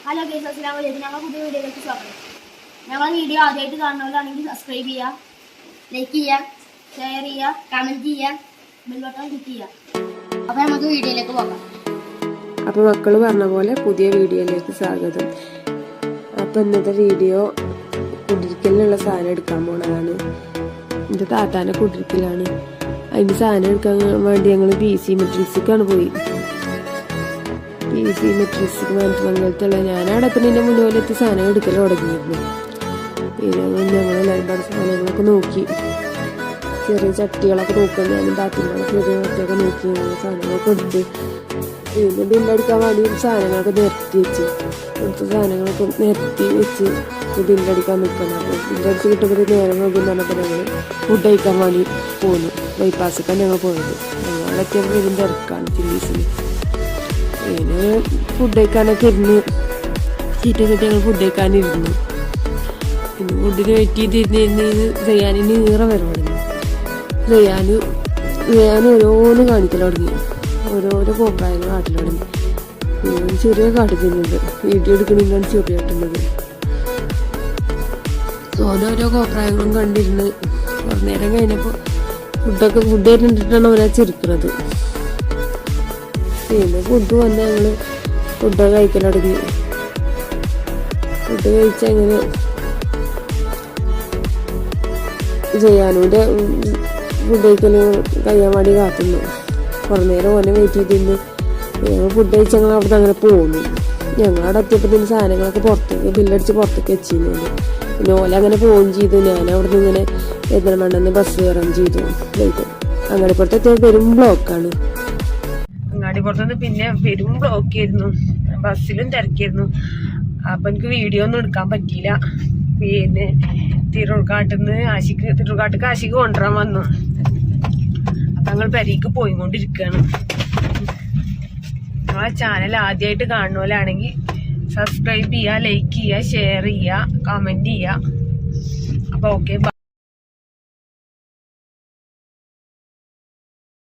Hello guys, അസ്സലാമു അലൈക്കും. ഞങ്ങൾ പുതിയ വീഡിയോയിലേക്ക് സ്വാഗതം. ഞങ്ങൾ വീഡിയോ ആദ്യമായിട്ട് കാണുന്നവരാണെങ്കിൽ സബ്സ്ക്രൈബ് ചെയ്യുക, ലൈക്ക് ചെയ്യുക, ഷെയർ ചെയ്യുക, കമൻറ്റ് ചെയ്യുക, ബെൽ ബട്ടൺ ക്ലിക്ക് ചെയ്യുക. അപ്പോൾ നമുക്ക് വീഡിയോയിലേക്ക് പോകാം. അപ്പോൾ മക്കൾ പറഞ്ഞ പോലെ പുതിയ വീഡിയോയിലേക്ക് സ്വാഗതം. അപ്പോൾ ഇന്നത്തെ വീഡിയോ കുടിരിക്കലിനുള്ള സാധനം എടുക്കാൻ പോണതാണ്. എൻ്റെ താത്താൻ്റെ കുടിരിക്കലാണ്. അതിൻ്റെ സാധനം എടുക്കാൻ വേണ്ടി ഞങ്ങൾ PC മെട്രിക്സിക്കാണ് പോയി. PC മെട്രിക്സ് മംഗലത്തുള്ള ഞാനവിടെ പിന്നെ എൻ്റെ മുന്നോലെത്തി സാധനം എടുക്കൽ തുടങ്ങിയിരുന്നു. പിന്നെ ഞങ്ങളെല്ലാവരും പാട് സാധനങ്ങളൊക്കെ നോക്കി, ചെറിയ ചട്ടികളൊക്കെ നോക്കാൻ ഞാനും താത്തിനോട് ചെറിയ ചട്ടിയൊക്കെ നോക്കി സാധനങ്ങളൊക്കെ എടുത്ത് പിന്നെ ബില്ലടിക്കാൻ വേണ്ടി സാധനങ്ങളൊക്കെ നിരത്തി വെച്ച് കുറച്ച് സാധനങ്ങളൊക്കെ നിരത്തി വെച്ച് ബില്ലടിക്കാൻ നിൽക്കണം. അപ്പോൾ ബില്ലടിച്ച് കിട്ടുമ്പോൾ നേരം നോക്കിയെന്ന് പറഞ്ഞപ്പോൾ ഞങ്ങൾ ഫുഡ് കഴിക്കാൻ വേണ്ടി പോന്നു. ബൈപ്പാസിക്കാണ് ഞങ്ങൾ പോയത്. ഞങ്ങളെത്തിയപ്പോൾ ഇതിൻ്റെ തിരക്കാണ് ചില്ലീസിൽ. പിന്നെ ഫുഡ് കഴിക്കാനൊക്കെ ഇരുന്ന് ചീറ്റ് കിട്ടി ഞങ്ങൾ ഫുഡ് കഴിക്കാനിരുന്നു. പിന്നെ ഫുഡിന് വെയിറ്റ് ചെയ്തിരുന്ന് ചെയ്യാനിന് നീറ വരും തുടങ്ങി. ചെയ്യാൻ ഓരോന്ന് കാണിക്കൽ തുടങ്ങി, ഓരോരോ കോപ്രായങ്ങൾ കാട്ടിൽ തുടങ്ങി. ചെറിയ കാട്ടിക്കുന്നുണ്ട്, വീഡിയോ എടുക്കണമെന്നാണ് ചെറിയ കാട്ടുന്നത്. ഓരോരോ കോപ്രായങ്ങളും കണ്ടിരുന്ന് കുറേ നേരം കഴിഞ്ഞപ്പോൾ ഫുഡ് കഴിഞ്ഞിട്ടാണ് അവരാ ചെറുക്കുന്നത്. പിന്നെ ഫുഡ് വന്ന് ഞങ്ങൾ ഫുഡ് കഴിക്കാൻ തുടങ്ങി. ഫുഡ് കഴിച്ചങ്ങനെ ചെയ്യാനൂടെ ഫുഡ് കഴിക്കൽ കഴിയാൻ വേണ്ടി കാത്തുന്നു. കുറേ നേരം ഓനെ വെയിറ്റ് ചെയ്തിരുന്നു. ഞങ്ങൾ ഫുഡ് കഴിച്ച് ഞങ്ങൾ അവിടെ അങ്ങനെ പോന്നു. ഞങ്ങളവിടെ എത്തിയപ്പോൾ തന്നെ സാധനങ്ങളൊക്കെ പുറത്തേക്ക് ബില്ലടിച്ച് പുറത്തേക്ക് വെച്ചിരുന്നു. പിന്നെ ഓല അങ്ങനെ പോവുകയും ചെയ്തു. ഞാൻ അവിടെ നിന്ന് ഇങ്ങനെ പെരിന്തൽമണ്ണെന്ന് ബസ് കയറുകയും ചെയ്തു. അങ്ങാടിപ്പുറത്ത് എത്തിയ പെരും ബ്ലോക്കാണ്. അങ്ങാടിപ്പുറത്തുനിന്ന് പിന്നെ പെരും ബ്ലോക്ക് ആയിരുന്നു, ബസ്സിലും തിരക്കായിരുന്നു. അപ്പം എനിക്ക് വീഡിയോ ഒന്നും എടുക്കാൻ പറ്റിയില്ല. പിന്നെ തിരുവക്കാട്ടിക്ക് ആശിക്ക് കൊണ്ടുവരാൻ വന്നു. അപ്പം ഞങ്ങൾ പെരേക്ക് പോയിക്കൊണ്ടിരിക്കുകയാണ്. ഞങ്ങളെ ചാനൽ ആദ്യമായിട്ട് കാണുന്നവരാണെങ്കിൽ സബ്സ്ക്രൈബ് ചെയ്യുക, ലൈക്ക് ചെയ്യുക, ഷെയർ ചെയ്യുക, കമൻറ്റ് ചെയ്യുക. അപ്പോൾ ഓക്കെ.